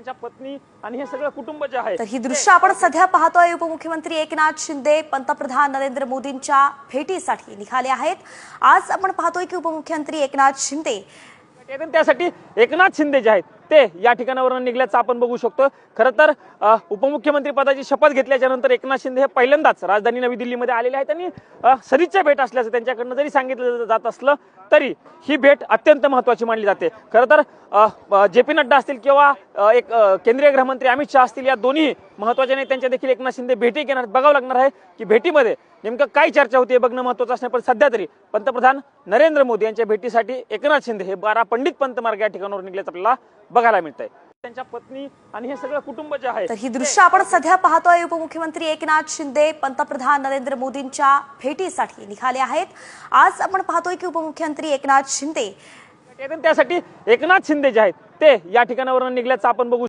त्यांच्या पत्नी आणि हे सगळं कुटुंब जे आहे। तर ही दृश्य आपण सध्या पाहतोय। उपमुख्यमंत्री एकनाथ शिंदे पंतप्रधान नरेंद्र मोदींच्या भेटीसाठी निघाले आहेत। आज आपण पाहतोय की उपमुख्यमंत्री एकनाथ शिंदे त्यासाठी एकनाथ शिंदे जे आहेत ते या ठिकाणावरून निघल्याचं आपण बघू शकतो। खरं तर उपमुख्यमंत्री पदाची शपथ घेतल्याच्या नंतर एकनाथ शिंदे हे पहिल्यांदाच राजधानी नवी दिल्लीमध्ये आलेले आहेत आणि सदिच्छा भेट असल्याचं त्यांच्याकडनं जरी सांगितलं जात असलं तरी ही भेट अत्यंत महत्त्वाची मानली जाते। खरं तर जे.पी. नड्डा असतील किंवा एक केंद्रीय गृहमंत्री अमित शहा असतील या दोन्ही महत्त्वाच्या नेत्यांच्या देखील एकनाथ शिंदे भेटी घेणार। बघावं लागणार आहे की भेटीमध्ये नेमकं काय चर्चा होती हे बघणं महत्त्वाचं असणार। पण सध्या तरी पंतप्रधान नरेंद्र मोदी यांच्या भेटीसाठी एकनाथ शिंदे हे 12 पंडित पंत मार्ग या ठिकाणावर निघल्याचं आपल्याला बघायला मिळतंय। त्यांच्या पत्नी आणि हे सगळं कुटुंब जे आहे। तर ही दृश्य आपण सध्या पाहतोय। उपमुख्यमंत्री एकनाथ शिंदे पंतप्रधान नरेंद्र मोदींच्या भेटीसाठी निघाले आहेत। आज आपण पाहतोय की उपमुख्यमंत्री एकनाथ शिंदे त्यासाठी एकनाथ शिंदे जे आहेत ते या ठिकाणावरून निघल्याचं आपण बघू